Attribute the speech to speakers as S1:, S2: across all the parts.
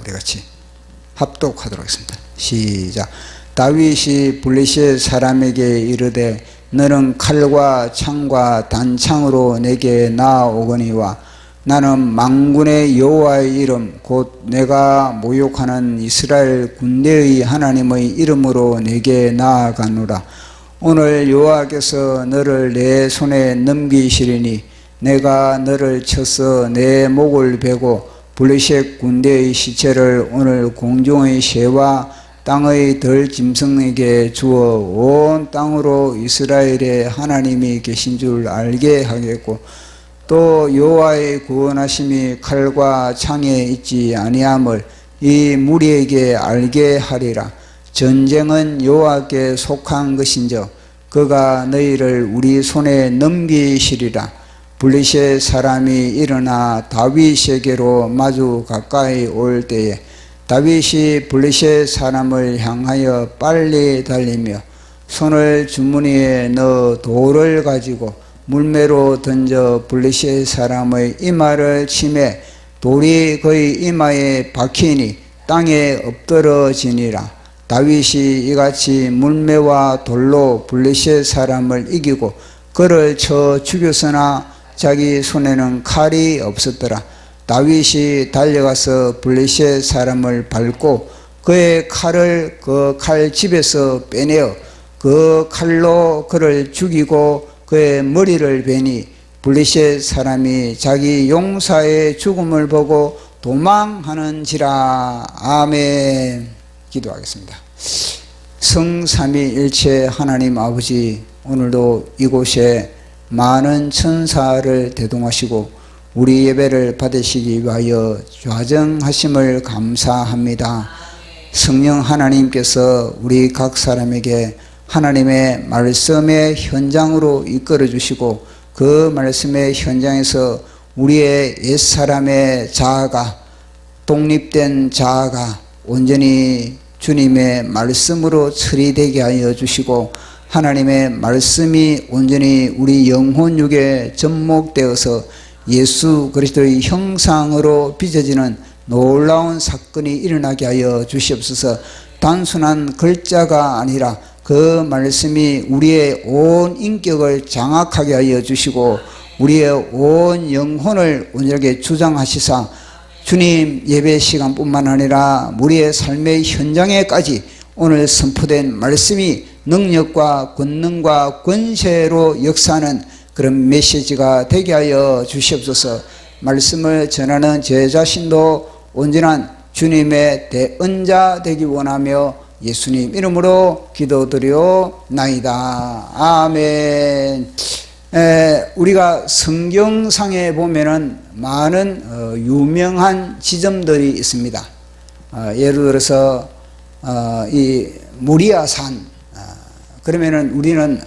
S1: 우리 같이 합독하도록 하겠습니다. 시작. 다윗이 블레셋 사람에게 이르되 너는 칼과 창과 단창으로 내게 나아오거니와 나는 만군의 여호와의 이름 곧 내가 모욕하는 이스라엘 군대의 하나님의 이름으로 내게 나아가노라. 오늘 여호와께서 너를 내 손에 넘기시리니 내가 너를 쳐서 내 목을 베고 블레셋 군대의 시체를 오늘 공중의 새와 땅의 들짐승에게 주어 온 땅으로 이스라엘의 하나님이 계신 줄 알게 하겠고 또 여호와의 구원하심이 칼과 창에 있지 아니함을 이 무리에게 알게 하리라. 전쟁은 여호와께 속한 것인즉 그가 너희를 우리 손에 넘기시리라. 블레셋 사람이 일어나 다윗에게로 마주 가까이 올 때에 다윗이 블레셋 사람을 향하여 빨리 달리며 손을 주머니에 넣어 돌을 가지고 물매로 던져 블레셋 사람의 이마를 치매 돌이 그의 이마에 박히니 땅에 엎드러지니라. 다윗이 이같이 물매와 돌로 블레셋 사람을 이기고 그를 쳐 죽였으나 자기 손에는 칼이 없었더라. 다윗이 달려가서 블레셋 사람을 밟고 그의 칼을 그 칼집에서 빼내어 그 칼로 그를 죽이고 그의 머리를 베니 블레셋 사람이 자기 용사의 죽음을 보고 도망하는지라. 아멘. 기도하겠습니다. 성삼위일체 하나님 아버지, 오늘도 이곳에 많은 천사를 대동하시고 우리 예배를 받으시기 위하여 좌정하심을 감사합니다. 성령 하나님께서 우리 각 사람에게 하나님의 말씀의 현장으로 이끌어 주시고 그 말씀의 현장에서 우리의 옛사람의 자아가 독립된 자아가 온전히 주님의 말씀으로 처리되게 하여 주시고 하나님의 말씀이 온전히 우리 영혼육에 접목되어서 예수 그리스도의 형상으로 빚어지는 놀라운 사건이 일어나게 하여 주시옵소서. 단순한 글자가 아니라 그 말씀이 우리의 온 인격을 장악하게 하여 주시고 우리의 온 영혼을 온전하게 주장하시사 주님 예배 시간뿐만 아니라 우리의 삶의 현장에까지 오늘 선포된 말씀이 능력과 권능과 권세로 역사하는 그런 메시지가 되게 하여 주시옵소서. 말씀을 전하는 제 자신도 온전한 주님의 대언자 되기 원하며 예수님 이름으로 기도드려나이다. 아멘. 우리가 성경상에 보면은 많은 유명한 지점들이 있습니다. 예를 들어서 이 모리아산, 그러면은 우리는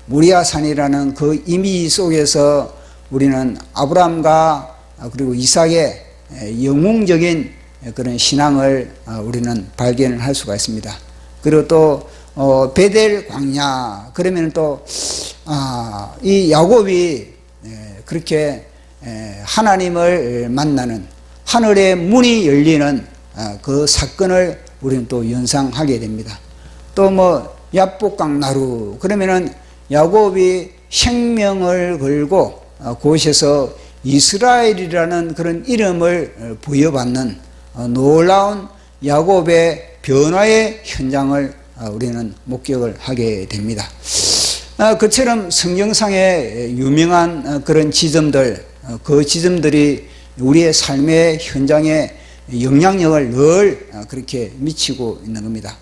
S1: 모리아산이라는 그 이미지 속에서 우리는 아브라함과 그리고 이삭의 영웅적인 그런 신앙을 우리는 발견을 할 수가 있습니다. 그리고 또 베델 광야, 그러면 또 이 야곱이 그렇게 하나님을 만나는 하늘의 문이 열리는 그 사건을 우리는 또 연상하게 됩니다. 또 뭐 야복강 나루, 그러면은 야곱이 생명을 걸고 그곳에서 이스라엘이라는 그런 이름을 부여받는 놀라운 야곱의 변화의 현장을 우리는 목격을 하게 됩니다. 그처럼 성경상의 유명한 그런 지점들, 그 지점들이 우리의 삶의 현장에 영향력을 늘 그렇게 미치고 있는 겁니다.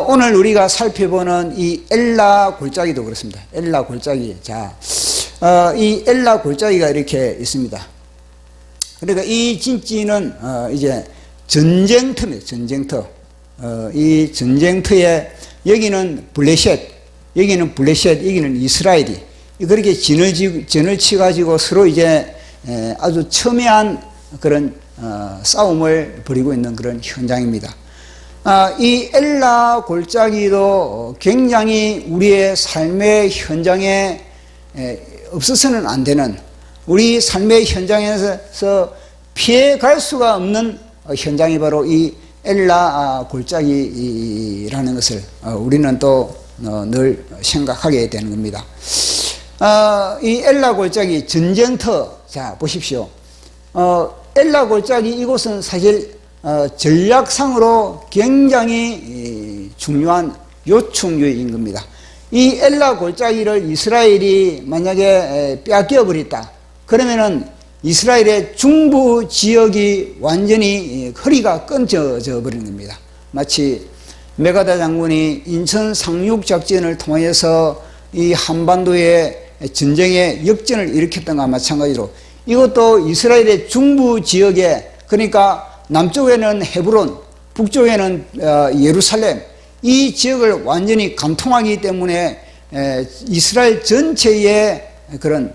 S1: 오늘 우리가 살펴보는 이 엘라 골짜기도 그렇습니다. 엘라 골짜기. 자, 이 엘라 골짜기가 이렇게 있습니다. 그러니까 이 진지는 이제 전쟁터입니다. 전쟁터. 이 전쟁터에 여기는 블레셋, 여기는 이스라엘이 그렇게 진을 치가지고 서로 이제 아주 첨예한 그런 싸움을 벌이고 있는 그런 현장입니다. 이 엘라 골짜기도 굉장히 우리의 삶의 현장에 없어서는 안 되는, 우리 삶의 현장에서 피해 갈 수가 없는 현장이 바로 이 엘라 골짜기라는 것을 우리는 또 늘 생각하게 되는 겁니다. 이 엘라 골짜기 전쟁터, 자 보십시오. 엘라 골짜기 이곳은 사실 전략상으로 굉장히 중요한 요충지인 겁니다. 이 엘라 골짜기를 이스라엘이 만약에 빼앗겨 버렸다 그러면은 이스라엘의 중부 지역이 완전히 허리가 끊어져 버리는 겁니다. 마치 메가다 장군이 인천 상륙 작전을 통해서 이 한반도의 전쟁의 역전을 일으켰던 것과 마찬가지로 이것도 이스라엘의 중부 지역에, 그러니까 남쪽에는 헤브론, 북쪽에는 예루살렘, 이 지역을 완전히 관통하기 때문에 이스라엘 전체에 그런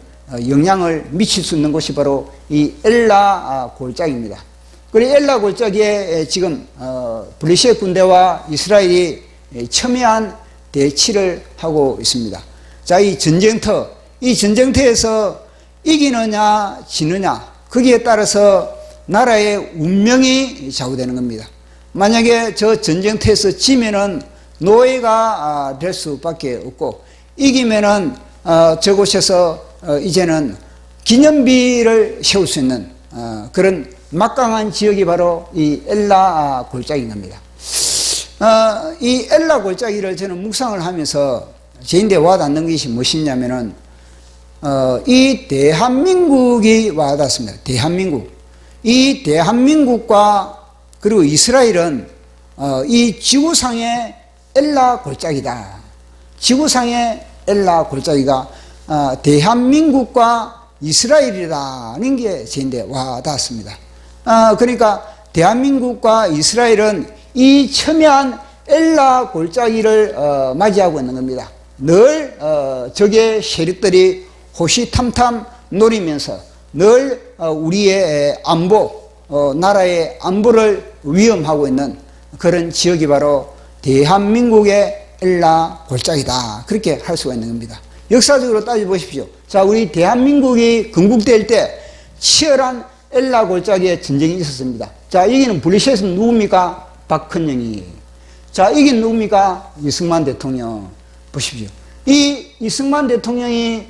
S1: 영향을 미칠 수 있는 곳이 바로 이 엘라 골짜기입니다. 그리고 엘라 골짜기에 지금 블레셋 군대와 이스라엘이 첨예한 대치를 하고 있습니다. 자, 이 전쟁터에서 이기느냐 지느냐 거기에 따라서 나라의 운명이 좌우되는 겁니다. 만약에 저 전쟁터에서 지면은 노예가 될 수밖에 없고, 이기면은 저곳에서 이제는 기념비를 세울 수 있는 그런 막강한 지역이 바로 이 엘라 골짜기인 겁니다. 이 엘라 골짜기를 저는 묵상을 하면서 제인데 와닿는 것이 무엇이냐면은 이 대한민국이 와닿습니다. 대한민국. 이 대한민국과 그리고 이스라엘은 이 지구상의 엘라 골짜기다. 지구상의 엘라 골짜기가 대한민국과 이스라엘이라는 게 제인데 와닿습니다. 그러니까 대한민국과 이스라엘은 이 첨예한 엘라 골짜기를 맞이하고 있는 겁니다. 늘 적의 세력들이 호시탐탐 노리면서 늘 우리의 안보, 나라의 안보를 위험하고 있는 그런 지역이 바로 대한민국의 엘라 골짜기다. 그렇게 할 수가 있는 겁니다. 역사적으로 따져보십시오. 자, 우리 대한민국이 건국될 때 치열한 엘라 골짜기에 전쟁이 있었습니다. 자, 이기는 블레셋은 누굽니까? 박헌영이. 자, 이긴 누굽니까? 이승만 대통령. 보십시오. 이 이승만 대통령이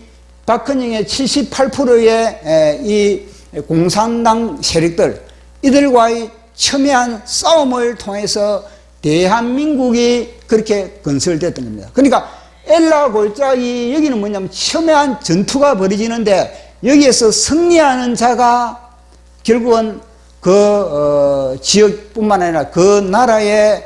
S1: 박헌영의 78%의 이 공산당 세력들, 이들과의 첨예한 싸움을 통해서 대한민국이 그렇게 건설됐던 겁니다. 그러니까 엘라 골짜기, 여기는 뭐냐면 첨예한 전투가 벌어지는데 여기에서 승리하는 자가 결국은 그 지역뿐만 아니라 그 나라의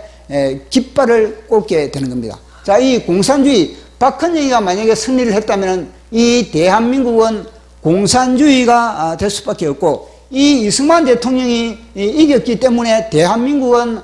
S1: 깃발을 꽂게 되는 겁니다. 자, 이 공산주의, 박헌영이가 만약에 승리를 했다면 이 대한민국은 공산주의가 될 수밖에 없고, 이 이승만 대통령이 이겼기 때문에 대한민국은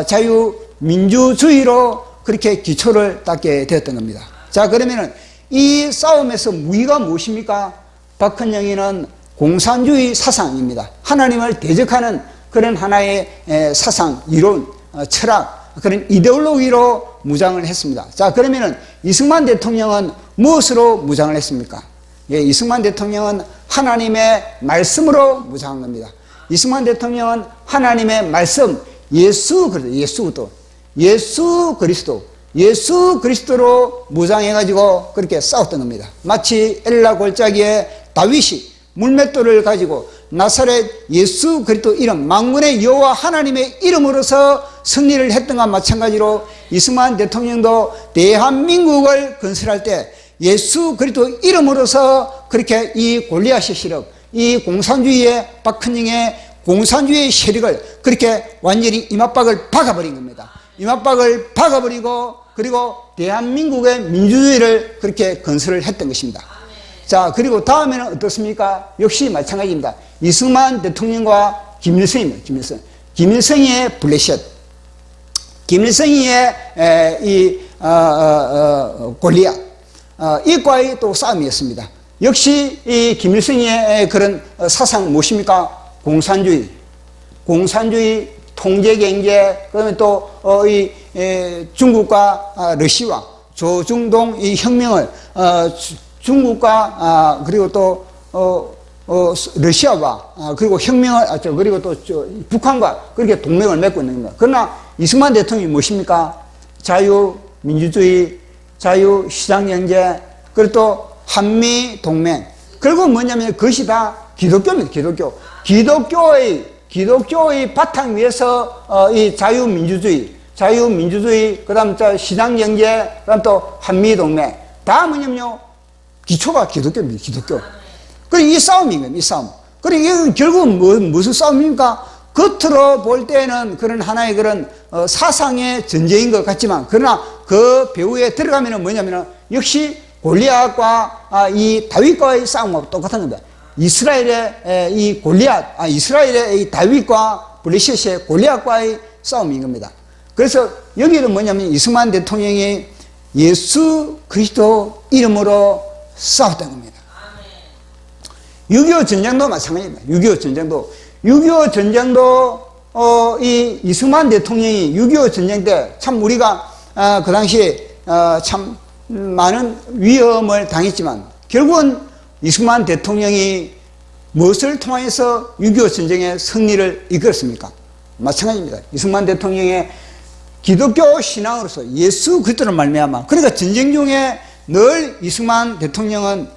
S1: 자유민주주의로 그렇게 기초를 닦게 되었던 겁니다. 자, 그러면은 이 싸움에서 무기가 무엇입니까? 박헌영이는 공산주의 사상입니다. 하나님을 대적하는 그런 하나의 사상, 이론, 철학, 그런 이데올로기로 무장을 했습니다. 자, 그러면은 이승만 대통령은 무엇으로 무장을 했습니까? 예, 이승만 대통령은 하나님의 말씀으로 무장한 겁니다. 이승만 대통령은 하나님의 말씀, 예수 그리스도로 무장해가지고 그렇게 싸웠던 겁니다. 마치 엘라 골짜기에 다윗이 물맷돌을 가지고 나사렛 예수 그리스도 이름, 만군의 여호와 하나님의 이름으로서 승리를 했던 것과 마찬가지로 이승만 대통령도 대한민국을 건설할 때 예수 그리스도 이름으로서 그렇게 이 골리앗의 세력, 이 공산주의의 박헌영의 공산주의의 세력을 그렇게 완전히 이맛박을 박아버린 겁니다. 이맛박을 박아버리고 그리고 대한민국의 민주주의를 그렇게 건설을 했던 것입니다. 자, 그리고 다음에는 어떻습니까? 역시 마찬가지입니다. 이승만 대통령과 김일성입니다. 김일성의 블레셋, 김일성의 이 골리앗, 이과의 또 싸움이었습니다. 역시 이 김일성의 그런 사상 무엇입니까? 공산주의, 통제경제, 그다음에 또 이 중국과 러시아, 조중동 이 혁명을 중국과 그리고 또 러시아와 그리고 혁명을 그리고 또 북한과 그렇게 동맹을 맺고 있는 겁니다. 그러나 이승만 대통령이 무엇입니까? 자유민주주의, 자유시장경제, 그리고 또 한미동맹. 결국 뭐냐면 그것이 다 기독교입니다. 기독교의 바탕 위에서 이 자유민주주의, 그 다음 시장경제, 그 다음 또 한미동맹. 다 뭐냐면요. 기초가 기독교입니다. 기독교. 그리고 이 싸움인 겁니다. 이 싸움. 그리고 이건 결국은 무슨 싸움입니까? 겉으로 볼 때는 그런 하나의 그런 사상의 전쟁인 것 같지만, 그러나 그 배후에 들어가면은 뭐냐면은 역시 골리앗과 이 다윗과의 싸움하고 똑같은 겁니다. 이스라엘의 이 이스라엘의 이 다윗과 블레셋의 골리앗과의 싸움인 겁니다. 그래서 여기는 뭐냐면 이승만 대통령이 예수 그리스도 이름으로 싸웠다는 겁니다. 6.25 전쟁도 마찬가지입니다. 6.25 전쟁도 이 이승만 대통령이 6.25 전쟁 때 참 우리가 그 당시에 참 많은 위험을 당했지만 결국은 이승만 대통령이 무엇을 통해서 6.25 전쟁의 승리를 이끌었습니까? 마찬가지입니다. 이승만 대통령의 기독교 신앙으로서 예수 그리스도를 말미암아, 그러니까 전쟁 중에 늘 이승만 대통령은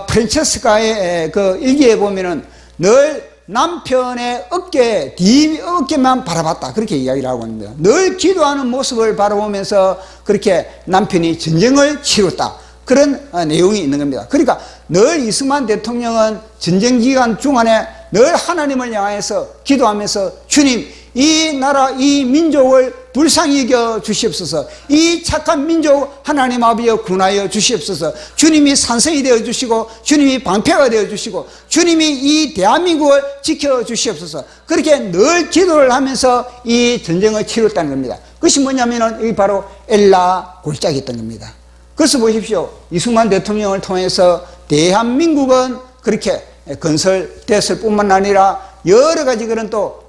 S1: 프란체스카의 그 일기에 보면은 늘 남편의 어깨만 바라봤다, 그렇게 이야기를 하고 있습니다. 늘 기도하는 모습을 바라보면서 그렇게 남편이 전쟁을 치렀다, 그런 내용이 있는 겁니다. 그러니까 늘 이승만 대통령은 전쟁 기간 중간에 늘 하나님을 향해서 기도하면서 주님, 이 나라 이 민족을 불쌍히 여겨 주시옵소서. 이 착한 민족 하나님 아버지여 구하여 주시옵소서. 주님이 산성이 되어 주시고 주님이 방패가 되어 주시고 주님이 이 대한민국을 지켜 주시옵소서. 그렇게 늘 기도를 하면서 이 전쟁을 치렀다는 겁니다. 그것이 뭐냐면은 이 바로 엘라 골짜기였던 겁니다. 그래서 보십시오. 이승만 대통령을 통해서 대한민국은 그렇게 건설됐을 뿐만 아니라 여러 가지 그런 또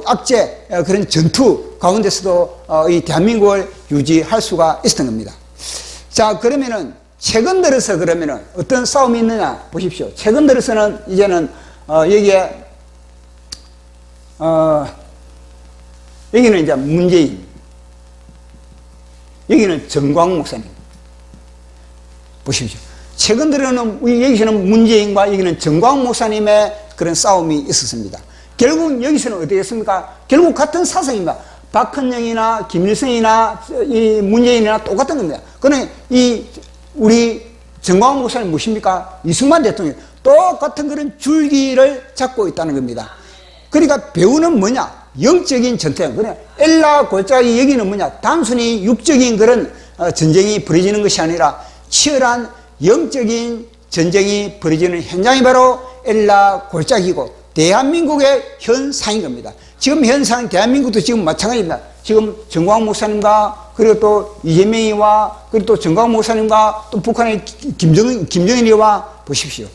S1: 악재 그런 전투 가운데서도 이 대한민국을 유지할 수가 있었던 겁니다. 자, 그러면은 최근 들어서 그러면은 어떤 싸움이 있느냐 보십시오. 최근 들어서는 이제는 여기에 여기는 이제 문재인, 여기는 정광 목사님 보십시오. 최근 들어는 여기서는 문재인과 여기는 정광 목사님의 그런 싸움이 있었습니다. 결국 여기서는 어떻게 했습니까? 결국 같은 사상입니다. 박헌영이나 김일성이나 이 문재인이나 똑같은 겁니다. 그러나 이 우리 정광 목사님 무엇입니까? 이승만 대통령 똑같은 그런 줄기를 잡고 있다는 겁니다. 그러니까 배우는 뭐냐? 영적인 전투야. 그냥 엘라 골짜기 여기는 뭐냐? 단순히 육적인 그런 전쟁이 벌어지는 것이 아니라 치열한 영적인 전쟁이 벌어지는 현장이 바로 엘라 골짜기고 대한민국의 현상인 겁니다. 지금 현상 대한민국도 지금 마찬가지입니다. 지금 정광 목사님과 그리고 또 이재명이와 그리고 또 정광 목사님과 또 북한의 김정은이와 보십시오.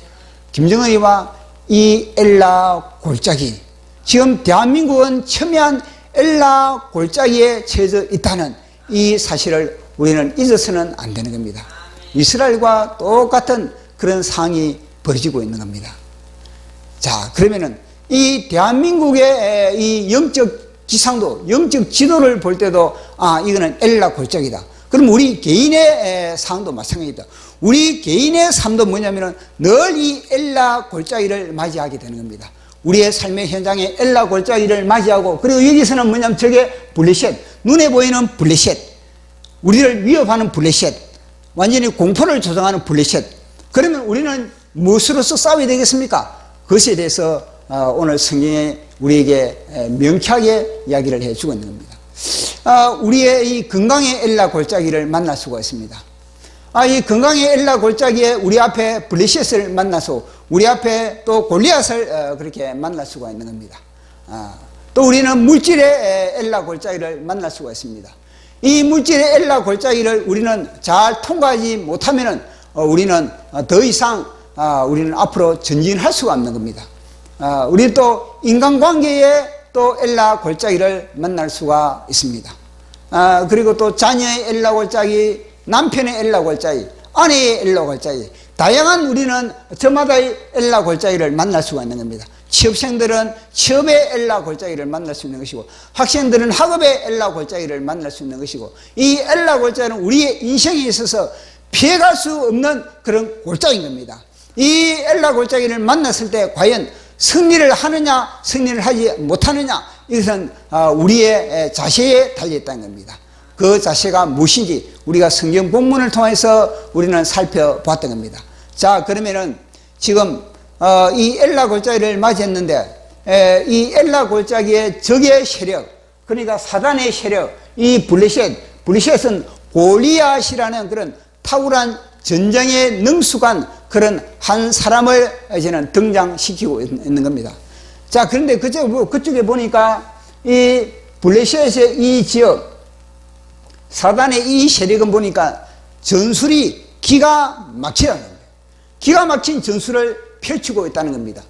S1: 김정은이와 이 엘라 골짜기, 지금 대한민국은 첨예한 엘라 골짜기에 처해져 있다는 이 사실을 우리는 잊어서는 안 되는 겁니다. 이스라엘과 똑같은 그런 상황이 벌어지고 있는 겁니다. 자, 그러면은 이 대한민국의 이 영적 기상도, 영적 지도를 볼 때도 이거는 엘라 골짜기다. 그럼 우리 개인의 상황도 마찬가지다. 우리 개인의 삶도 뭐냐면은 늘 이 엘라 골짜기를 맞이하게 되는 겁니다. 우리의 삶의 현장에 엘라 골짜기를 맞이하고, 그리고 여기서는 뭐냐면 저게 블레셋, 눈에 보이는 블레셋, 우리를 위협하는 블레셋, 완전히 공포를 조성하는 블레셋. 그러면 우리는 무엇으로서 싸워야 되겠습니까? 그것에 대해서 오늘 성경에 우리에게 명쾌하게 이야기를 해주고 있는 겁니다. 우리의 이 건강의 엘라 골짜기를 만날 수가 있습니다. 이 건강의 엘라 골짜기에 우리 앞에 블레셋을 만나서 우리 앞에 또 골리앗을 그렇게 만날 수가 있는 겁니다. 또 우리는 물질의 엘라 골짜기를 만날 수가 있습니다. 이 물질의 엘라 골짜기를 우리는 잘 통과하지 못하면은 우리는 더 이상 우리는 앞으로 전진할 수가 없는 겁니다. 우리 또 인간관계에 또 엘라 골짜기를 만날 수가 있습니다. 그리고 또 자녀의 엘라 골짜기, 남편의 엘라 골짜기, 아내의 엘라 골짜기, 다양한 우리는 저마다의 엘라 골짜기를 만날 수가 있는 겁니다. 취업생들은 취업의 엘라 골짜기를 만날 수 있는 것이고, 학생들은 학업의 엘라 골짜기를 만날 수 있는 것이고, 이 엘라 골짜기는 우리의 인생에 있어서 피해갈 수 없는 그런 골짜기인 겁니다. 이 엘라 골짜기를 만났을 때 과연 승리를 하느냐 승리를 하지 못하느냐, 이것은 우리의 자세에 달려있다는 겁니다. 그 자세가 무엇인지 우리가 성경 본문을 통해서 우리는 살펴보았던 겁니다. 자, 그러면은 지금 이 엘라 골짜기를 맞이했는데, 이 엘라 골짜기의 적의 세력, 그러니까 사단의 세력, 이 블레셋은 골리앗이라는 그런 탁월한 전쟁에 능숙한 그런 한 사람을 이제는 등장시키고 있는 겁니다. 자, 그런데 그쪽에 보니까 이 블레셋의 이 지역, 사단의 이 세력은 보니까 전술이 기가 막히다는 겁니다. 기가 막힌 전술을 펼치고 있다는 겁니다.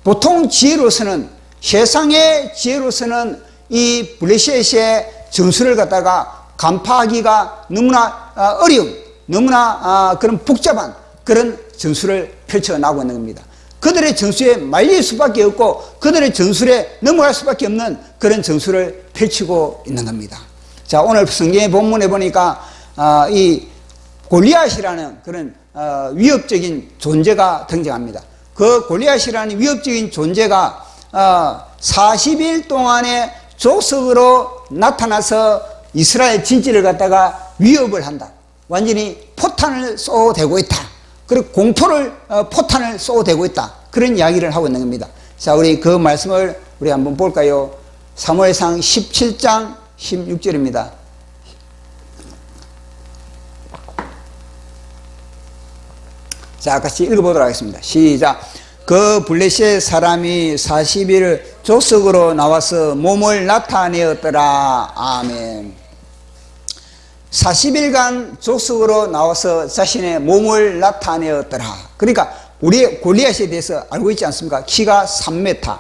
S1: 보통 지혜로서는, 세상의 지혜로서는 이 블레셋의 전술을 갖다가 간파하기가 너무나 어려운, 너무나 그런 복잡한 그런 전술을 펼쳐나가고 있는 겁니다. 그들의 전술에 말릴 수밖에 없고 그들의 전술에 넘어갈 수밖에 없는 그런 전술을 펼치고 있는 겁니다. 자, 오늘 성경의 본문에 보니까 이 골리앗이라는 그런 위협적인 존재가 등장합니다. 그 골리앗이라는 위협적인 존재가 40일 동안의 족속으로 나타나서 이스라엘 진지를 갖다가 위협을 한다. 완전히 포탄을 쏘대고 있다. 그리고 공포를 포탄을 쏘대고 있다. 그런 이야기를 하고 있는 겁니다. 자, 우리 그 말씀을 우리 한번 볼까요? 사무엘상 17장 16절입니다. 자, 같이 읽어보도록 하겠습니다. 시작. 그 블레셋 사람이 40일 족속으로 나와서 몸을 나타내었더라. 아멘. 40일간 족속으로 나와서 자신의 몸을 나타내었더라. 그러니까 우리 골리앗에 대해서 알고 있지 않습니까? 키가 3m,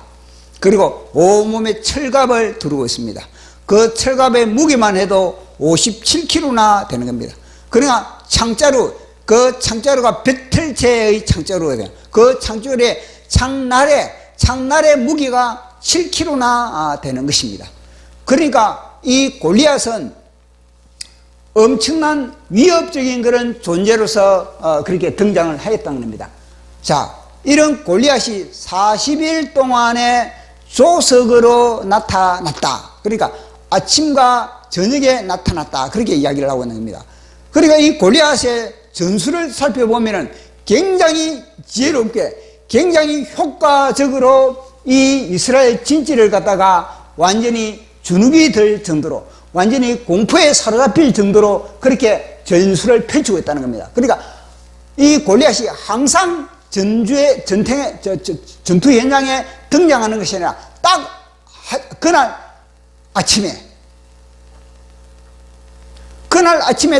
S1: 그리고 온몸에 철갑을 두르고 있습니다. 그 철갑의 무게만 해도 57kg나 되는 겁니다. 그러나 창자루, 그 창자루가 벼틀체의 창자루가 돼요. 그 창날의 무게가 7kg나 되는 것입니다. 그러니까 이 골리앗은 엄청난 위협적인 그런 존재로서 그렇게 등장을 하였다는 겁니다. 자, 이런 골리앗이 40일 동안에 조석으로 나타났다. 그러니까 아침과 저녁에 나타났다. 그렇게 이야기를 하고 있는 겁니다. 그러니까 이 골리앗의 전술을 살펴보면은 굉장히 지혜롭게, 굉장히 효과적으로 이 이스라엘 진지를 갖다가 완전히 주눅이 들 정도로, 완전히 공포에 사로잡힐 정도로 그렇게 전술을 펼치고 있다는 겁니다. 그러니까 이 골리앗이 항상 전투 현장에 등장하는 것이 아니라 딱 그날 아침에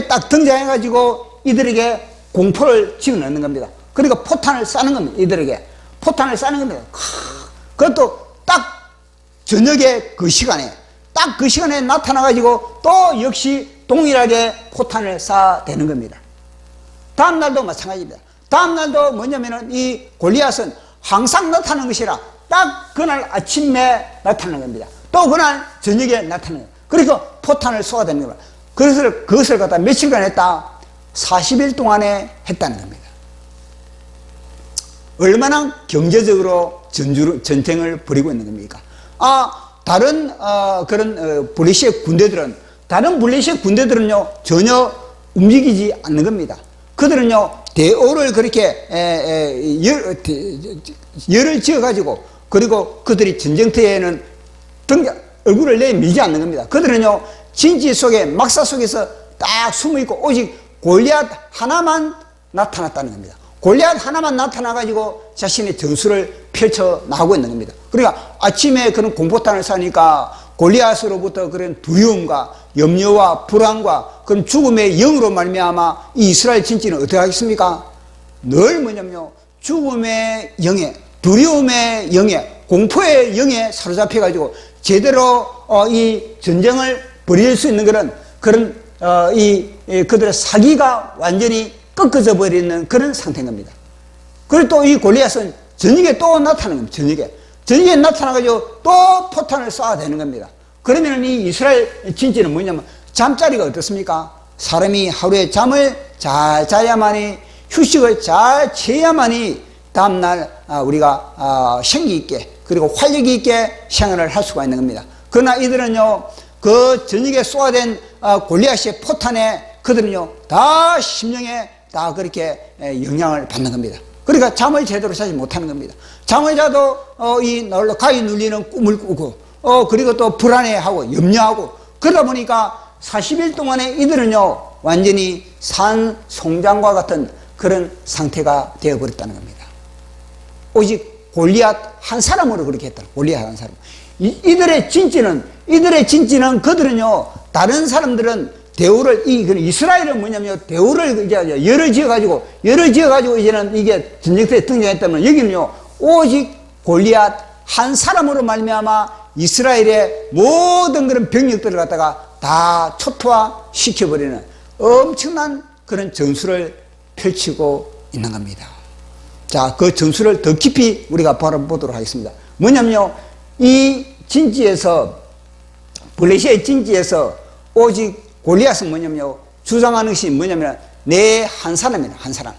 S1: 딱 등장해가지고 이들에게 공포를 집어넣는 겁니다. 그러니까 포탄을 쏴는 겁니다. 이들에게 포탄을 쏴는 겁니다. 그것도 딱 저녁에 그 시간에, 딱 그 시간에 나타나가지고 또 역시 동일하게 포탄을 쏴대는 겁니다. 다음날도 마찬가지입니다. 다음날도 뭐냐면은 이 골리앗은 항상 나타나는 것이라 딱 그날 아침에 나타나는 겁니다. 또 그날 저녁에 나타나는 겁니다. 그래서 포탄을 쏘아대는 겁니다. 그래서 그것을 갖다 며칠간 했다? 40일 동안에 했다는 겁니다. 얼마나 경제적으로 전쟁을 벌이고 있는 겁니까? 다른 그런 블레셋 군대들은요 전혀 움직이지 않는 겁니다. 그들은요 대오를 그렇게 열을 지어가지고, 그리고 그들이 전쟁터에는 얼굴을 내밀지 않는 겁니다. 그들은요 진지 속에, 막사 속에서 딱 숨어있고 오직 골리앗 하나만 나타났다는 겁니다. 골리앗 하나만 나타나가지고 자신의 전술을 펼쳐나가고 있는 겁니다. 그러니까 아침에 그런 공포탄을 쏴니까 골리앗으로부터 그런 두려움과 염려와 불안과 그런 죽음의 영으로 말미암아 이 이스라엘 진지는 어떻게 하겠습니까? 늘 뭐냐면요, 죽음의 영에, 두려움의 영에, 공포의 영에 사로잡혀가지고 제대로 이 전쟁을 벌일 수 있는 그런 그들의 사기가 완전히 꺾어져 버리는 그런 상태인 겁니다. 그리고 또 이 골리앗은 저녁에 또 나타나는 겁니다. 저녁에 나타나가지고 또 포탄을 쏴야 되는 겁니다. 그러면 이 이스라엘 진지는 뭐냐면 잠자리가 어떻습니까? 사람이 하루에 잠을 잘 자야만이, 휴식을 잘 취해야만이 다음날 우리가 생기 있게 그리고 활력이 있게 생활을 할 수가 있는 겁니다. 그러나 이들은요, 그 저녁에 쏘아댄 골리앗의 포탄에 그들은요 다 심령에 다 그렇게 영향을 받는 겁니다. 그러니까 잠을 제대로 자지 못하는 겁니다. 잠을 자도 이 가위 눌리는 꿈을 꾸고 그리고 또 불안해하고 염려하고, 그러다 보니까 40일 동안에 이들은요 완전히 산송장과 같은 그런 상태가 되어버렸다는 겁니다. 오직 골리앗 한 사람으로 그렇게 했다. 골리앗 한 사람. 이들의 진지는 그들은요, 다른 사람들은 대우를, 이스라엘은 뭐냐면 대우를 이제 열을 지어가지고 이제는 이게 전쟁터에 등장했다면, 여기는요 오직 골리앗 한 사람으로 말미암아 이스라엘의 모든 그런 병력들을 갖다가 다 초토화 시켜버리는 엄청난 그런 전술을 펼치고 있는 겁니다. 자, 그 전술을 더 깊이 우리가 바라보도록 하겠습니다. 뭐냐면요, 이 진지에서, 블레셋의 진지에서 오직 골리앗은 뭐냐면요, 주장하는 것이 뭐냐면 내 한 사람이다. 한 사람.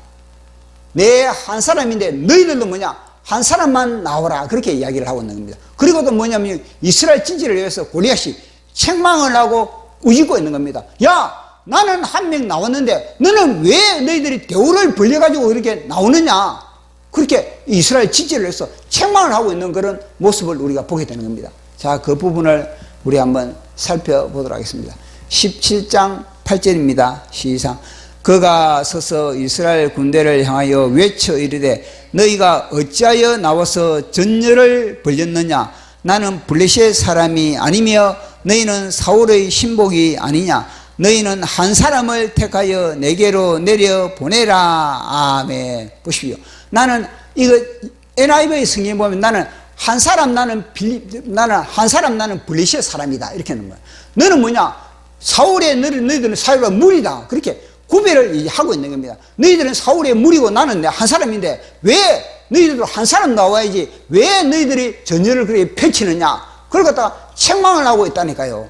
S1: 내 한 사람인데 너희들도 뭐냐, 한 사람만 나오라, 그렇게 이야기를 하고 있는 겁니다. 그리고 또 뭐냐면 이스라엘 진지를 위해서 골리앗이 책망을 하고 꾸짖고 있는 겁니다. 야, 나는 한 명 나왔는데 너는 왜 너희들이 대우를 벌려가지고 이렇게 나오느냐, 그렇게 이스라엘 진지를 위해서 책망을 하고 있는 그런 모습을 우리가 보게 되는 겁니다. 자, 그 부분을 우리 한번 살펴보도록 하겠습니다. 17장 8절입니다. 시작. 그가 서서 이스라엘 군대를 향하여 외쳐 이르되 너희가 어찌하여 나와서 전열을 벌였느냐, 나는 블레셋 사람이 아니며 너희는 사울의 신복이 아니냐, 너희는 한 사람을 택하여 내게로 내려 보내라. 아멘. 보십시오. 나는 이거 NIV 성경에 보면 나는 한 사람, 나는 블레셋 사람이다, 이렇게 하는 거야. 너는 뭐냐, 너희들은 사울의 무리다, 그렇게 구별을 하고 있는 겁니다. 너희들은 사울의 무리고 나는 한 사람인데 왜 너희들도 한 사람 나와야지 왜 너희들이 전열을 그렇게 펼치느냐, 그걸 갖다가 책망을 하고 있다니까요.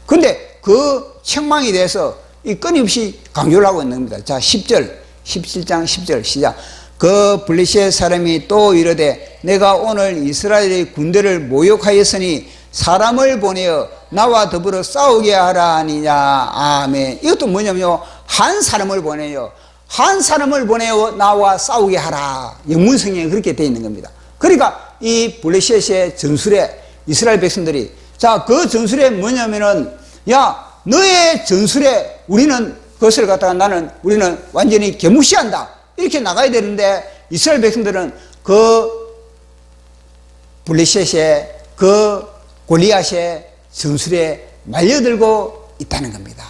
S1: 근데 그 책망에 대해서 끊임없이 강조를 하고 있는 겁니다. 자, 10절, 17장 10절 시작. 그 블레셋 사람이 또 이르되 내가 오늘 이스라엘의 군대를 모욕하였으니 사람을 보내어 나와 더불어 싸우게 하라 하니냐. 아멘. 이것도 뭐냐면요, 한 사람을 보내요. 한 사람을 보내어 나와 싸우게 하라. 영문성경에 그렇게 되어 있는 겁니다. 그러니까 이 블레셋의 전술에 이스라엘 백성들이, 자, 그 전술에 뭐냐면은, 야, 너의 전술에 우리는 그것을 갖다가 우리는 완전히 개무시한다, 이렇게 나가야 되는데, 이스라엘 백성들은 그 블레셋의 그 골리앗의 전술에 말려들고 있다는 겁니다.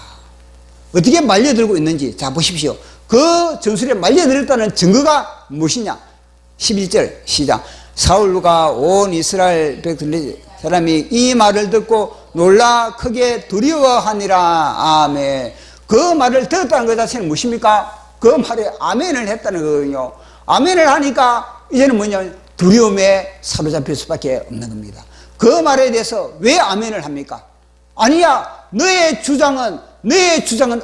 S1: 어떻게 말려들고 있는지 자 보십시오. 그 전술에 말려들었다는 증거가 무엇이냐. 11절 시작. 사울과 온 이스라엘 사람이 이 말을 듣고 놀라 크게 두려워하니라. 아멘. 그 말을 들었다는 것 자체는 무엇입니까? 그 말에 아멘을 했다는 거거든요. 아멘을 하니까 이제는 뭐냐, 두려움에 사로잡힐 수밖에 없는 겁니다. 그 말에 대해서 왜 아멘을 합니까? 아니야, 너의 주장은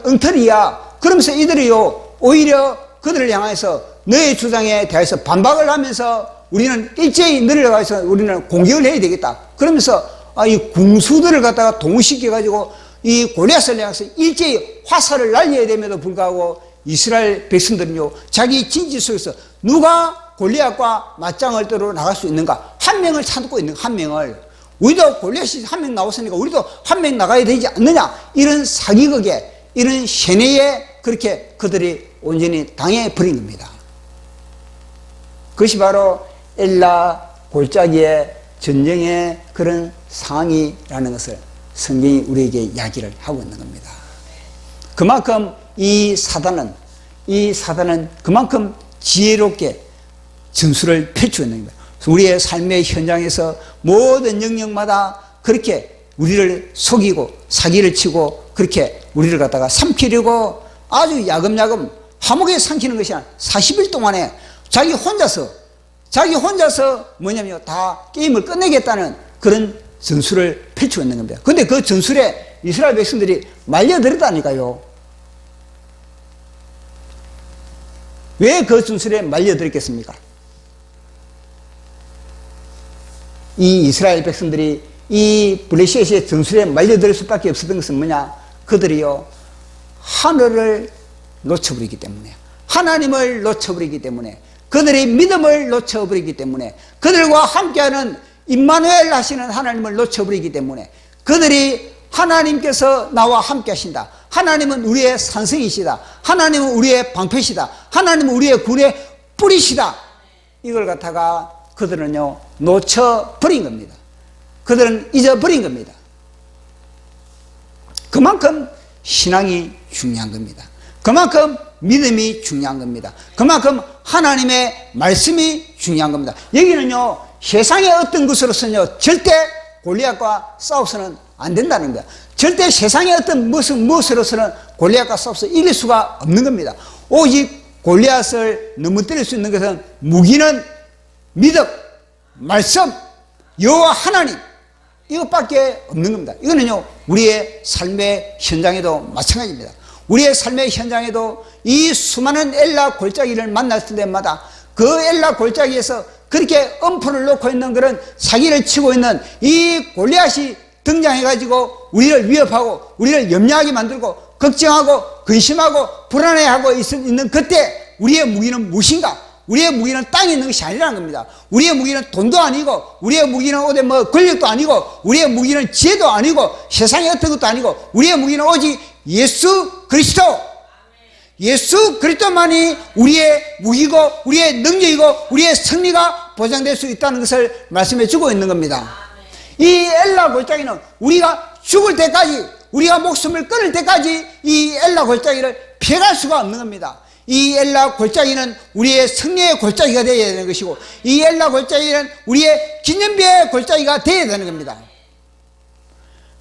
S1: 엉터리야. 그러면서 이들이요, 오히려 그들을 향해서 너의 주장에 대해서 반박을 하면서 우리는 일제히 너를 가서 우리는 공격을 해야 되겠다, 그러면서 이 궁수들을 갖다가 동시켜 가지고 이 골리앗을 향해서 일제히 화살을 날려야 됨에도 불구하고 이스라엘 백성들은요, 자기 진지 속에서 누가 골리앗과 맞짱을 뜨러 나갈 수 있는가, 한 명을 찾고 있는, 한 명을. 우리도 골리앗이 한 명 나왔으니까 우리도 한 명 나가야 되지 않느냐, 이런 사기극에, 이런 세뇌에 그렇게 그들이 온전히 당해버린 겁니다. 그것이 바로 엘라 골짜기의 전쟁의 그런 상황이라는 것을 성경이 우리에게 이야기를 하고 있는 겁니다. 그만큼 이 사단은 그만큼 지혜롭게 전술을 펼치고 있는 겁니다. 우리의 삶의 현장에서 모든 영역마다 그렇게 우리를 속이고 사기를 치고 그렇게 우리를 갖다가 삼키려고 아주 야금야금 화목에 삼키는 것이 아니라 40일 동안에 자기 혼자서 뭐냐면 다 게임을 끝내겠다는 그런 전술을 펼치고 있는 겁니다. 근데 그 전술에 이스라엘 백성들이 말려들었다니까요. 왜 그 전술에 말려들었겠습니까? 이 이스라엘 백성들이 이 블레셋의 전술에 말려들 수밖에 없었던 것은 뭐냐? 그들이요, 하늘을 놓쳐버리기 때문에, 하나님을 놓쳐버리기 때문에, 그들의 믿음을 놓쳐버리기 때문에, 그들과 함께하는 임마누엘 하시는 하나님을 놓쳐버리기 때문에, 그들이 하나님께서 나와 함께 하신다, 하나님은 우리의 산성이시다, 하나님은 우리의 방패시다, 하나님은 우리의 군의 뿌리시다, 이걸 갖다가 그들은요 놓쳐버린 겁니다. 그들은 잊어버린 겁니다. 그만큼 신앙이 중요한 겁니다. 그만큼 믿음이 중요한 겁니다. 그만큼 하나님의 말씀이 중요한 겁니다. 여기는요 세상의 어떤 것으로서는요 절대 골리앗과 싸워서는 안 된다는 거야. 절대 세상의 어떤 무엇으로서는 골리앗과 싸워서 이길 수가 없는 겁니다. 오직 골리앗을 넘어뜨릴 수 있는 것은 무기는 믿음, 말씀, 여호와 하나님, 이것밖에 없는 겁니다. 이거는요 우리의 삶의 현장에도 마찬가지입니다. 우리의 삶의 현장에도 이 수많은 엘라 골짜기를 만날 때마다 그 엘라 골짜기에서 그렇게 엄포를 놓고 있는 그런 사기를 치고 있는 이 골리앗이 등장해가지고 우리를 위협하고 우리를 염려하게 만들고 걱정하고 근심하고 불안해하고 있는 그때 우리의 무기는 무엇인가? 우리의 무기는 땅에 있는 것이 아니라는 겁니다. 우리의 무기는 돈도 아니고, 우리의 무기는 어디 권력도 아니고, 우리의 무기는 지혜도 아니고, 세상의 어떤 것도 아니고, 우리의 무기는 오직 예수 그리스도, 예수 그리스도만이 우리의 무기고 우리의 능력이고 우리의 승리가 보장될 수 있다는 것을 말씀해 주고 있는 겁니다. 이 엘라 골짜기는 우리가 죽을 때까지, 우리가 목숨을 끊을 때까지 이 엘라 골짜기를 피해갈 수가 없는 겁니다. 이 엘라 골짜기는 우리의 승리의 골짜기가 되어야 되는 것이고, 이 엘라 골짜기는 우리의 기념비의 골짜기가 되어야 되는 겁니다.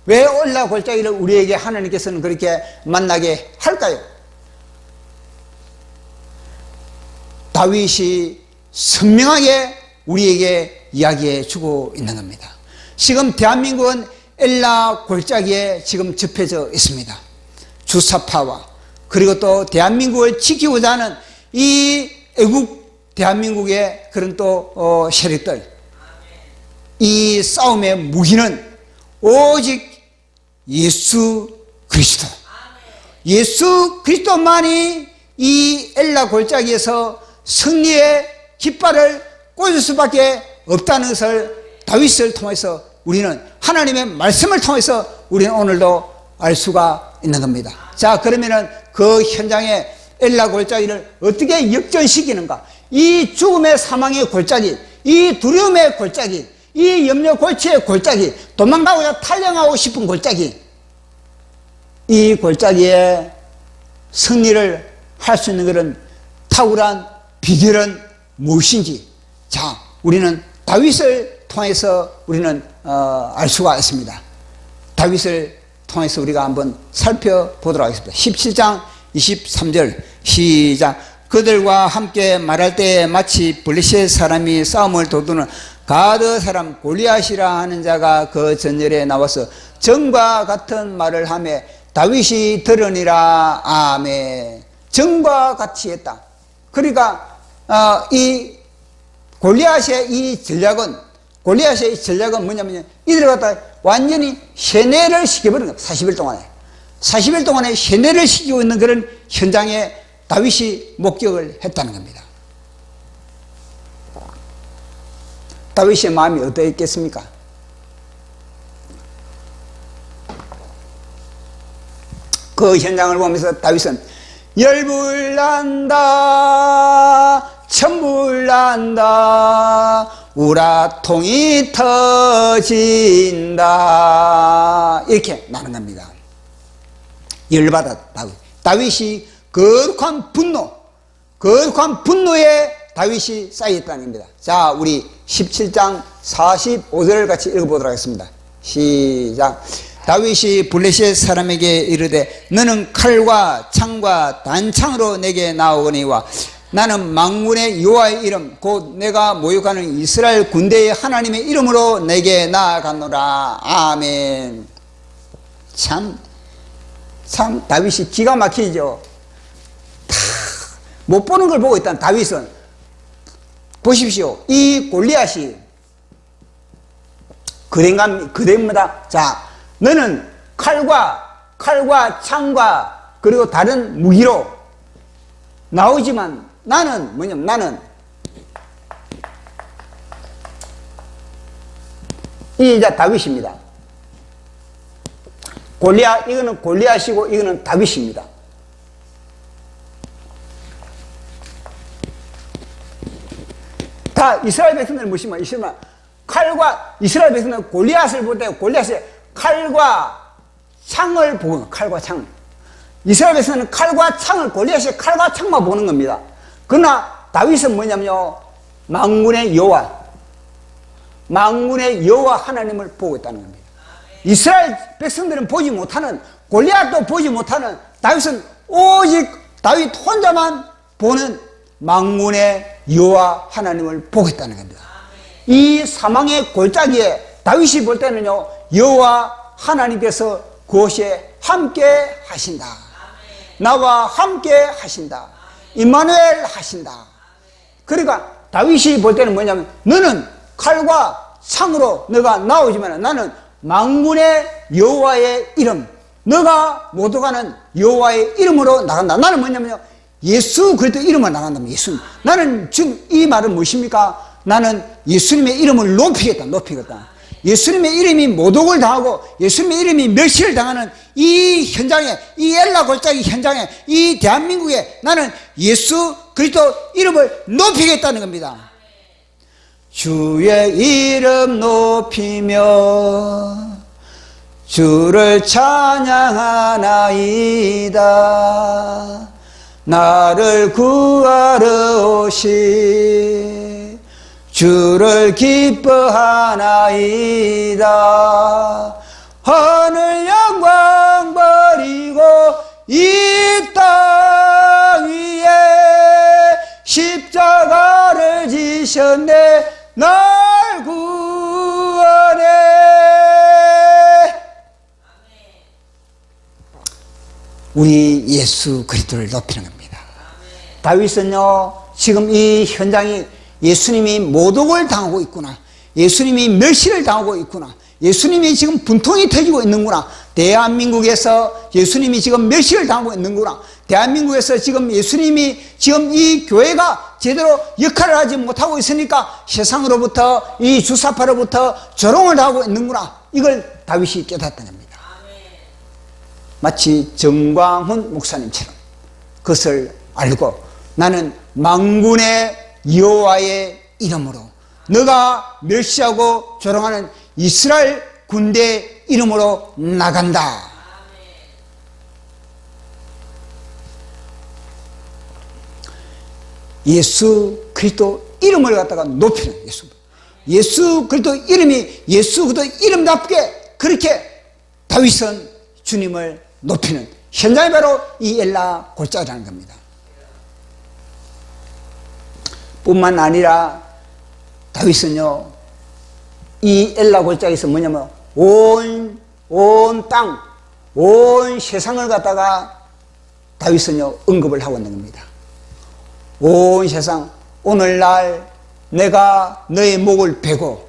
S1: 왜 엘라 골짜기를 우리에게 하나님께서는 그렇게 만나게 할까요? 다윗이 선명하게 우리에게 이야기해 주고 있는 겁니다. 지금 대한민국은 엘라 골짜기에 지금 접혀져 있습니다. 주사파와 그리고 또 대한민국을 지키고자 하는 이 애국 대한민국의 그런 또 세력들, 이 싸움의 무기는 오직 예수 그리스도, 예수 그리스도만이 이 엘라 골짜기에서 승리의 깃발을 꽂을 수밖에 없다는 것을 다윗을 통해서 우리는, 하나님의 말씀을 통해서 우리는 오늘도 알 수가 있는 겁니다. 자, 그러면은 그 현장에 엘라 골짜기를 어떻게 역전시키는가? 이 죽음의 사망의 골짜기, 이 두려움의 골짜기, 이 염려 골치의 골짜기, 도망가고자 탈영하고 싶은 골짜기, 이 골짜기에 승리를 할 수 있는 그런 탁월한 비결은 무엇인지, 자, 우리는 다윗을 통해서 우리는 알 수가 있습니다. 다윗을 통해서 우리가 한번 살펴보도록 하겠습니다. 17장 23절 시작. 그들과 함께 말할 때 마치 블레셋 사람이 싸움을 도두는 가드 사람 골리앗이라 하는 자가 그 전열에 나와서 정과 같은 말을 하며 다윗이 들으니라. 아멘. 정과 같이 했다. 그러니까 이 골리앗의 이 전략은, 골리앗의 이 전략은 뭐냐면 이들을 갖다 완전히 세뇌를 시켜버린 겁니다. 40일 동안에. 40일 동안에 세뇌를 시키고 있는 그런 현장에 다윗이 목격을 했다는 겁니다. 다윗의 마음이 어떠했겠습니까? 그 현장을 보면서 다윗은 열불난다, 천불난다, 우라통이 터진다, 이렇게 나는 겁니다. 열받아 다윗이 거룩한 분노에 다윗이 쌓여있다는 겁니다. 자, 우리 17장 45절을 같이 읽어보도록 하겠습니다. 시작. 다윗이 블레셋 사람에게 이르되 너는 칼과 창과 단창으로 내게 나오거니와 나는 만군의 여호와의 이름 곧 내가 모욕하는 이스라엘 군대의 하나님의 이름으로 내게 나아가노라. 아멘. 참 다윗이 기가 막히죠. 다 못 보는 걸 보고 있다는 다윗은. 보십시오. 이 골리앗이 그대입니다. 자, 너는 칼과 창과 그리고 다른 무기로 나오지만 나는 뭐냐면 나는 이 이제 다윗입니다. 이거는 골리앗이고 이거는 다윗입니다. 다 이스라엘 백성들은 무시만 이스라엘 백성들은 골리앗을 볼 때 골리앗의 칼과 창을 보고 칼과 창. 이스라엘 백성은 칼과 창을 골리앗의 칼과 창만 보는 겁니다. 그러나 다윗은 뭐냐면요, 만군의 여호와 하나님을 보고 있다는 겁니다. 이스라엘 백성들은 보지 못하는, 골리앗도 보지 못하는, 다윗은 오직 다윗 혼자만 보는 만군의 여호와 하나님을 보고 있다는 겁니다. 이 사망의 골짜기에 다윗이 볼 때는요, 여호와 하나님께서 그곳에 함께 하신다. 나와 함께 하신다. 임마누엘 하신다. 그러니까 다윗이 볼 때는 뭐냐면 너는 칼과 창으로 너가 나오지만 나는 만군의 여호와의 이름, 너가 모독하는 여호와의 이름으로 나간다. 나는 뭐냐면요, 예수 그리스도 이름으로 나간다면 예수. 나는 지금 이 말은 무엇입니까? 나는 예수님의 이름을 높이겠다. 예수님의 이름이 모독을 당하고 예수님의 이름이 멸시를 당하는 이 현장에, 이 엘라 골짜기 현장에, 이 대한민국에 나는 예수 그리스도 이름을 높이겠다는 겁니다. 주의 이름 높이며 주를 찬양하나이다. 나를 구하러 오신 주를 기뻐하나이다. 하늘 영광 버리고 이 땅 위에 십자가를 지셨네. 날 구하네. 우리 예수 그리스도를 높이는 겁니다. 다윗은요, 지금 이 현장이 예수님이 모독을 당하고 있구나, 예수님이 멸시를 당하고 있구나, 예수님이 지금 분통이 터지고 있는구나, 대한민국에서 예수님이 지금 멸시를 당하고 있는구나, 대한민국에서 지금 예수님이 지금 이 교회가 제대로 역할을 하지 못하고 있으니까 세상으로부터 이 주사파로부터 조롱을 당하고 있는구나, 이걸 다윗이 깨닫다는 겁니다. 마치 정광훈 목사님처럼 그것을 알고 나는 만군의 여호와의 이름으로, 너가 멸시하고 조롱하는 이스라엘 군대의 이름으로 나간다. 예수 그리스도 이름을 갖다가 높이는 예수 그리스도 이름이 예수 그리스도 이름답게 그렇게 다윗은 주님을 높이는 현장이 바로 이 엘라 골짜기라는 겁니다. 뿐만 아니라 다윗은요, 이 엘라 골짜기에서 뭐냐면 온 땅, 온 세상을 갖다가 다윗은요 언급을 하고 있는 겁니다. 온 세상, 오늘날 내가 너의 목을 베고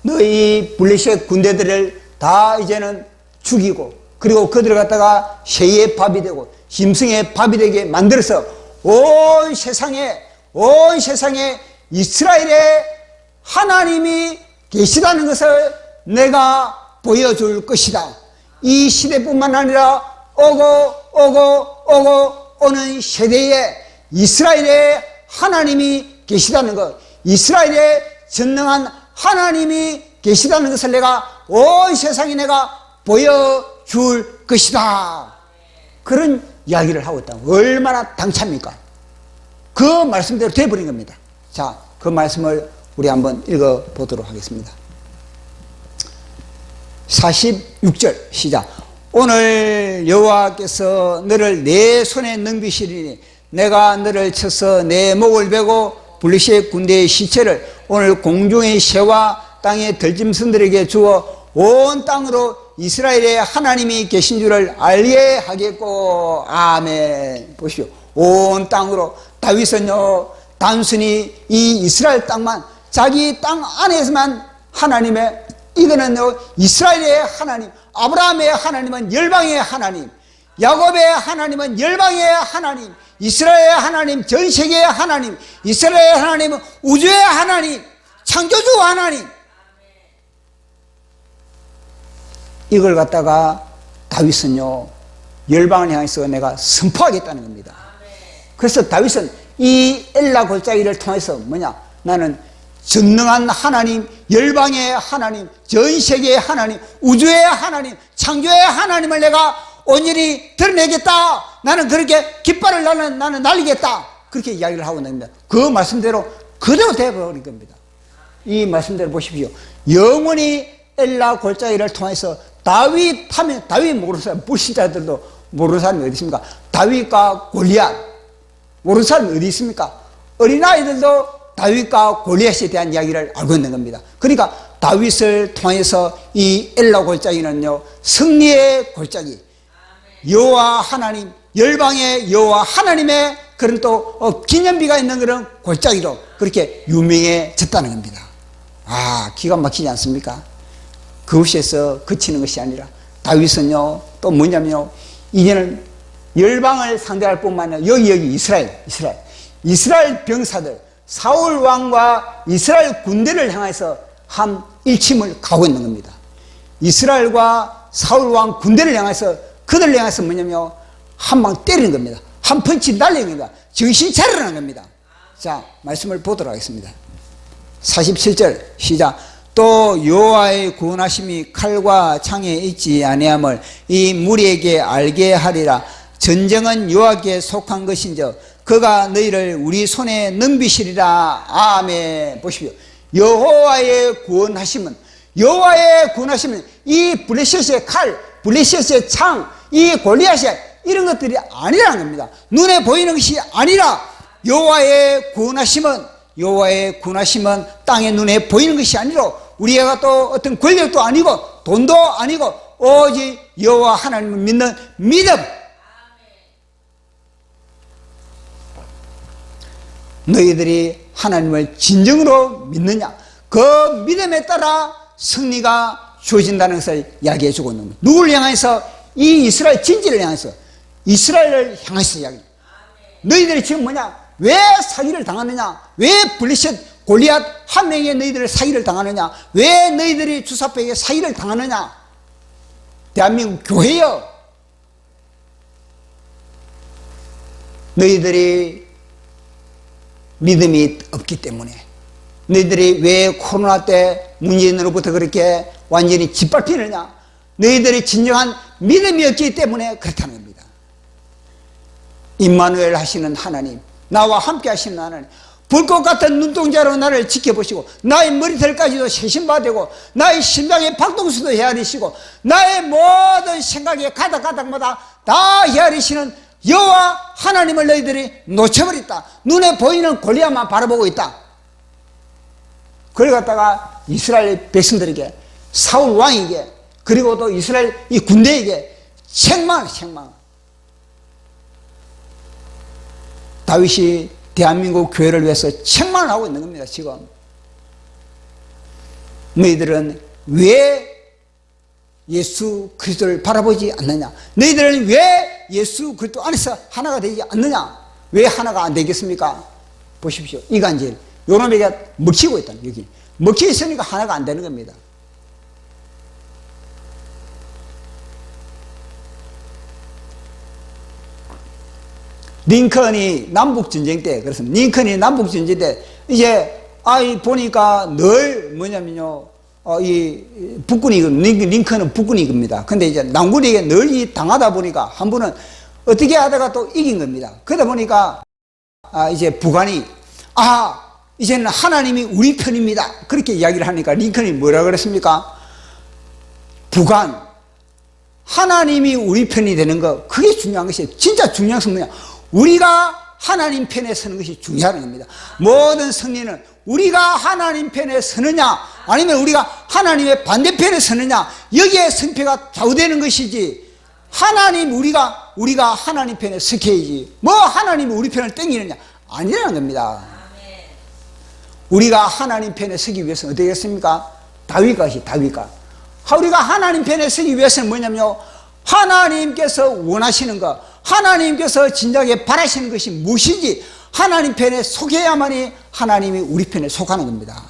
S1: 너희 블레셋 군대들을 다 이제는 죽이고, 그리고 그들을 갖다가 새의 밥이 되고 짐승의 밥이 되게 만들어서 온 세상에 이스라엘의 하나님이 계시다는 것을 내가 보여줄 것이다. 이 시대뿐만 아니라 오는 세대에 이스라엘의 하나님이 계시다는 것, 이스라엘의 전능한 하나님이 계시다는 것을 내가 온 세상에 내가 보여줄 것이다. 그런 이야기를 하고 있다. 얼마나 당찹니까? 그 말씀대로 되어버린 겁니다. 자, 그 말씀을 우리 한번 읽어보도록 하겠습니다. 46절 시작. 오늘 여호와께서 너를 내 손에 넘기시리니 내가 너를 쳐서 내 목을 베고 블레셋 군대의 시체를 오늘 공중의 새와 땅의 들짐승들에게 주어 온 땅으로 이스라엘의 하나님이 계신 줄을 알게 하겠고. 아멘. 보십시오. 온 땅으로. 다윗은요 단순히 이 이스라엘 땅만, 자기 땅 안에서만 하나님의, 이거는요 이스라엘의 하나님, 아브라함의 하나님은 열방의 하나님, 야곱의 하나님은 열방의 하나님, 이스라엘의 하나님, 전 세계의 하나님, 이스라엘의 하나님은 우주의 하나님, 창조주 하나님. 이걸 갖다가 다윗은요 열방을 향해서 내가 선포하겠다는 겁니다. 그래서 다윗은 이 엘라 골짜기를 통해서 뭐냐, 나는 전능한 하나님, 열방의 하나님, 전 세계의 하나님, 우주의 하나님, 창조의 하나님을 내가 온전히 드러내겠다. 나는 그렇게 깃발을 나는 날리겠다. 그렇게 이야기를 하고 있는 겁니다. 그 말씀대로 그대로 되어버린 겁니다. 이 말씀대로 보십시오. 영원히 엘라 골짜기를 통해서 다윗 하면, 다윗 모르는 사람, 불신자들도 모르는 사람이 어디 있습니까? 다윗과 골리앗 모르는 사람이 어디 있습니까? 어린아이들도 다윗과 골리앗에 대한 이야기를 알고 있는 겁니다. 그러니까 다윗을 통해서 이 엘라 골짜기는요 승리의 골짜기, 여호와 하나님, 열방의 여호와 하나님의 그런 또 기념비가 있는 그런 골짜기로 그렇게 유명해졌다는 겁니다. 아, 기가 막히지 않습니까? 그것에서 그치는 것이 아니라 다윗은요 또 뭐냐면요, 이제는 열방을 상대할 뿐만 아니라 여기 이스라엘 병사들, 사울 왕과 이스라엘 군대를 향해서 한 일침을 가고 있는 겁니다. 이스라엘과 사울 왕 군대를 향해서, 그들을 향해서 뭐냐면 한 방 때리는 겁니다. 한 펀치 날리는 겁니다. 정신 차리라는 겁니다. 자, 말씀을 보도록 하겠습니다. 47절 시작. 또 여호와의 구원하심이 칼과 창에 있지 아니함을 이 무리에게 알게 하리라. 전쟁은 여호와께 속한 것인저 그가 너희를 우리 손에 넘기시리라. 아멘. 보십시오. 여호와의 구원하심은, 여호와의 구원하심은 이 블레셋의 칼, 블레셋의 창, 이 골리앗의 이런 것들이 아니라는 겁니다. 눈에 보이는 것이 아니라 여호와의 구원하심은 땅의 눈에 보이는 것이 아니라 우리가 또 어떤 권력도 아니고 돈도 아니고 오직 여호와 하나님을 믿는 믿음. 너희들이 하나님을 진정으로 믿느냐, 그 믿음에 따라 승리가 주어진다는 것을 이야기해 주고 있는 겁니다. 누구를 향해서? 이 이스라엘 진지를 향해서, 이스라엘을 향해서 이야기합니다. 너희들이 지금 뭐냐, 왜 사기를 당하느냐, 왜 블레셋 골리앗 한 명에 너희들이 사기를 당하느냐, 왜 너희들이 주사파에게 사기를 당하느냐. 대한민국 교회여, 너희들이 믿음이 없기 때문에, 너희들이 왜 코로나 때 문재인으로부터 그렇게 완전히 짓밟히느냐, 너희들이 진정한 믿음이 없기 때문에 그렇다는 겁니다. 임마누엘 하시는 하나님, 나와 함께 하시는 하나님, 불꽃 같은 눈동자로 나를 지켜보시고 나의 머리털까지도 세심받고 나의 심장의 박동수도 헤아리시고 나의 모든 생각의 가닥가닥마다 다 헤아리시는 여호와 하나님을 너희들이 놓쳐버렸다. 눈에 보이는 골리앗만 바라보고 있다. 그걸 갖다가 이스라엘 백성들에게, 사울 왕에게, 그리고 또 이스라엘 이 군대에게 책망. 다윗이 대한민국 교회를 위해서 책망을 하고 있는 겁니다. 지금 너희들은 왜 예수 그리스도를 바라보지 않느냐, 너희들은 왜 예수 그리스도 안에서 하나가 되지 않느냐, 왜 하나가 안 되겠습니까? 보십시오. 이간질, 요놈에게 먹히고 있다. 여기 먹혀 있으니까 하나가 안 되는 겁니다. 링컨이 남북전쟁 때, 그래서 링컨이 남북전쟁 때, 이제, 보니까 늘 뭐냐면요, 이 북군이, 링컨은 북군이 겁니다. 근데 이제 남군에게 늘 이 당하다 보니까 한 번은 어떻게 하다가 또 이긴 겁니다. 그러다 보니까, 이제 북한이, 이제는 하나님이 우리 편입니다. 그렇게 이야기를 하니까 링컨이 뭐라 그랬습니까? 부관, 하나님이 우리 편이 되는 거, 그게 중요한 것이에요. 진짜 중요한 것은 뭐냐? 우리가 하나님 편에 서는 것이 중요한 겁니다. 모든 승리는 우리가 하나님 편에 서느냐, 아니면 우리가 하나님의 반대편에 서느냐, 여기에 승패가 좌우되는 것이지, 우리가 하나님 편에 서야지, 뭐 하나님이 우리 편을 땡기느냐, 아니라는 겁니다. 우리가 하나님 편에 서기 위해서는 어떻게 했습니까? 다윗과 우리가 하나님 편에 서기 위해서는 뭐냐면요, 하나님께서 원하시는 것, 하나님께서 진작에 바라시는 것이 무엇인지 하나님 편에 속해야만이 하나님이 우리 편에 속하는 겁니다.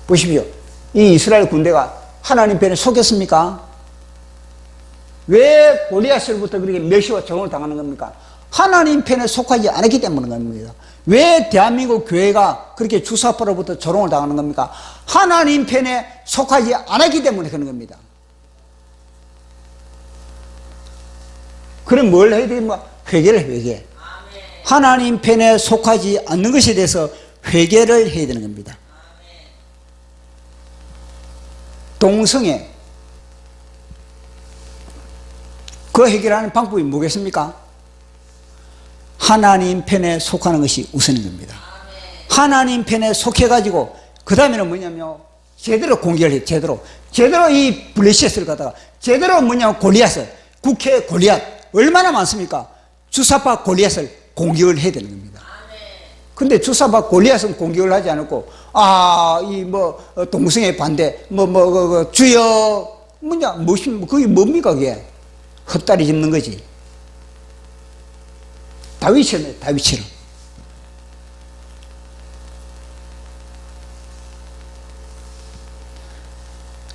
S1: 보십시오. 이 이스라엘 군대가 하나님 편에 속했습니까? 왜 골리앗으로부터 그렇게 멸시와 적응을 당하는 겁니까? 하나님 편에 속하지 않았기 때문인 겁니다. 왜 대한민국 교회가 그렇게 주사파로부터 조롱을 당하는 겁니까? 하나님 편에 속하지 않았기 때문에 그런 겁니다. 그럼 뭘 해야 됩니까? 회개를 회개. 하나님 편에 속하지 않는 것에 대해서 회개를 해야 되는 겁니다. 동성애, 그 해결하는 방법이 뭐겠습니까? 하나님 편에 속하는 것이 우선인 겁니다. 하나님 편에 속해가지고 그 다음에는 뭐냐면 제대로 공격을 해요. 제대로 이 블레셋을 갖다가 제대로 뭐냐면 골리앗을, 국회 골리앗 얼마나 많습니까? 주사파 골리앗을 공격을 해야 되는 겁니다. 근데 주사파 골리앗은 공격을 하지 않았고, 동성애 반대, 주여, 그게 뭡니까, 그게? 헛다리 짚는 거지. 다윗처럼.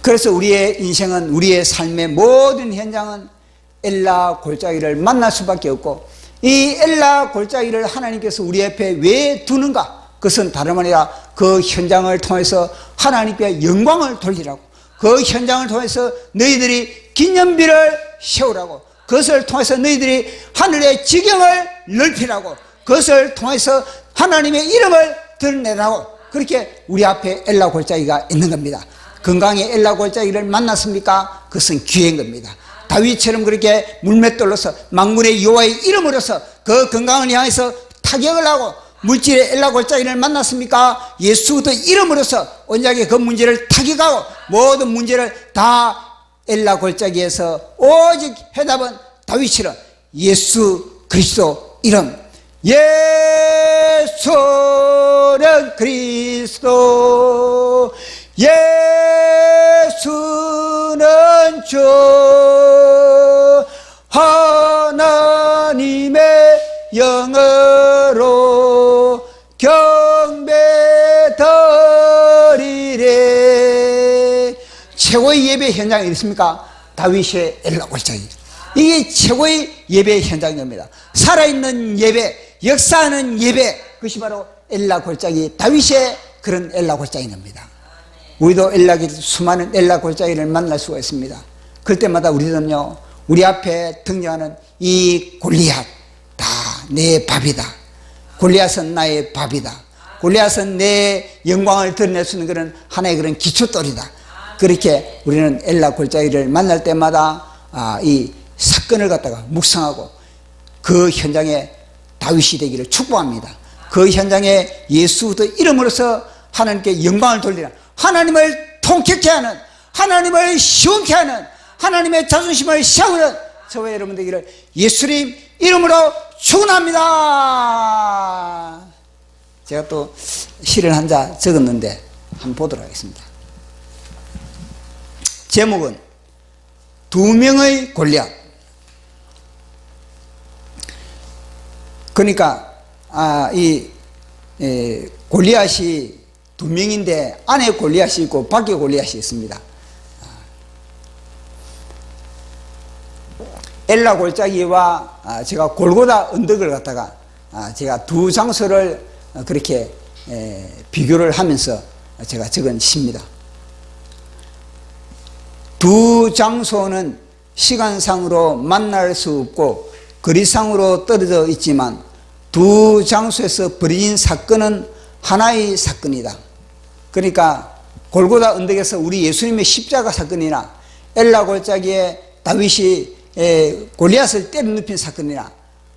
S1: 그래서 우리의 인생은, 우리의 삶의 모든 현장은 엘라 골짜기를 만날 수밖에 없고, 이 엘라 골짜기를 하나님께서 우리 앞에 왜 두는가? 그것은 다름 아니라 그 현장을 통해서 하나님께 영광을 돌리라고, 그 현장을 통해서 너희들이 기념비를 세우라고, 그것을 통해서 너희들이 하늘의 지경을 넓히라고, 그것을 통해서 하나님의 이름을 드러내라고, 그렇게 우리 앞에 엘라 골짜기가 있는 겁니다. 건강의 엘라 골짜기를 만났습니까? 그것은 기회인 겁니다. 다윗처럼 그렇게 물맷돌로서 만군의 여호와의 이름으로서 그 건강을 향해서 타격을 하고 물질의 엘라 골짜기를 만났습니까? 예수의 이름으로서 언약의 그 문제를 타격하고 모든 문제를 다 엘라 골짜기에서 오직 해답은 다윗처럼 예수 그리스도 이름, 예수는 그리스도, 예수는 주, 하나님의 영으로 경배드리래. 최고의 예배 현장이 있습니까? 다윗의 엘라 골짜기. 이게 최고의 예배 현장입니다. 살아있는 예배, 역사하는 예배, 그것이 바로 엘라 골짜기, 다윗의 그런 엘라 골짜기입니다. 우리도 수많은 엘라 골짜기를 만날 수가 있습니다. 그때마다 우리는요, 우리 앞에 등장하는 이 골리앗, 다 내 밥이다. 골리앗은 나의 밥이다. 골리앗은 내 영광을 드러낼 수 있는 그런 하나의 그런 기초돌이다. 그렇게 우리는 엘라 골짜기를 만날 때마다 이 사건을 갖다가 묵상하고 그 현장에 다윗이 되기를 축복합니다. 그 현장에 예수의 이름으로서 하나님께 영광을 돌리라, 하나님을 통쾌케 하는, 하나님을 시원케 하는, 하나님의 자존심을 세우는 저와 여러분 되기를 예수님 이름으로 축원합니다. 제가 또 시를 한 자 적었는데 한번 보도록 하겠습니다. 제목은 두 명의 골리앗. 그러니까 골리앗이 두 명인데 안에 골리앗이 있고 밖에 골리앗이 있습니다. 엘라 골짜기와 제가 골고다 언덕을 갖다가 제가 두 장소를 그렇게 비교를 하면서 제가 적은 시입니다. 두 장소는 시간상으로 만날 수 없고 거리상으로 떨어져 있지만 두 장소에서 벌어진 사건은 하나의 사건이다. 그러니까 골고다 언덕에서 우리 예수님의 십자가 사건이나 엘라 골짜기에 다윗이 골리앗을 때려 눕힌 사건이나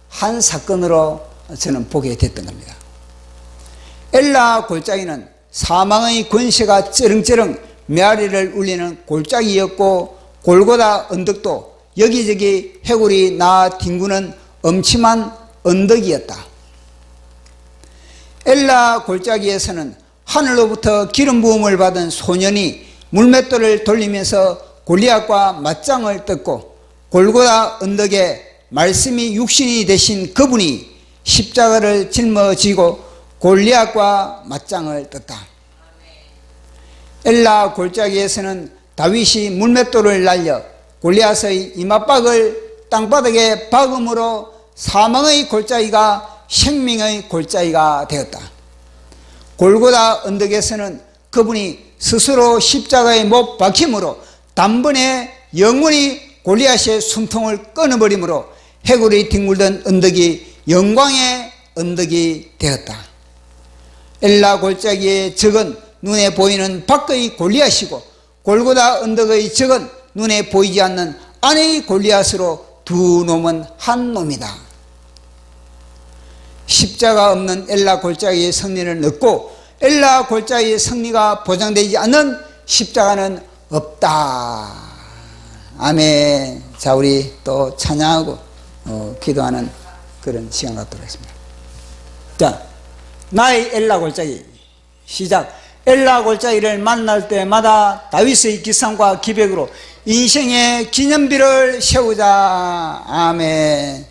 S1: 한 사건으로 저는 보게 됐던 겁니다. 엘라 골짜기는 사망의 권세가 쩌렁쩌렁 메아리를 울리는 골짜기였고, 골고다 언덕도 여기저기 해골이 나 뒹구는 엄침한 언덕이었다. 엘라 골짜기에서는 하늘로부터 기름 부음을 받은 소년이 물맷돌을 돌리면서 골리앗과 맞짱을 떴고, 골고다 언덕에 말씀이 육신이 되신 그분이 십자가를 짊어지고 골리앗과 맞짱을 떴다. 엘라 골짜기에서는 다윗이 물맷돌을 날려 골리앗의 이맛박을 땅바닥에 박음으로 사망의 골짜기가 생명의 골짜기가 되었다. 골고다 언덕에서는 그분이 스스로 십자가에 못 박힘으로 단번에 영원히 골리앗의 숨통을 끊어버림으로 해골이 뒹굴던 언덕이 영광의 언덕이 되었다. 엘라 골짜기의 적은 눈에 보이는 밖의 골리앗이고, 골고다 언덕의 적은 눈에 보이지 않는 안의 골리앗으로 두 놈은 한 놈이다. 십자가 없는 엘라 골짜기의 승리를 얻고, 엘라 골짜기의 승리가 보장되지 않는 십자가는 없다. 아멘. 자, 우리 또 찬양하고 기도하는 그런 시간 갖도록 하겠습니다. 자, 나의 엘라 골짜기 시작. 엘라 골짜기를 만날 때마다 다윗의 기상과 기백으로 인생의 기념비를 세우자. 아멘.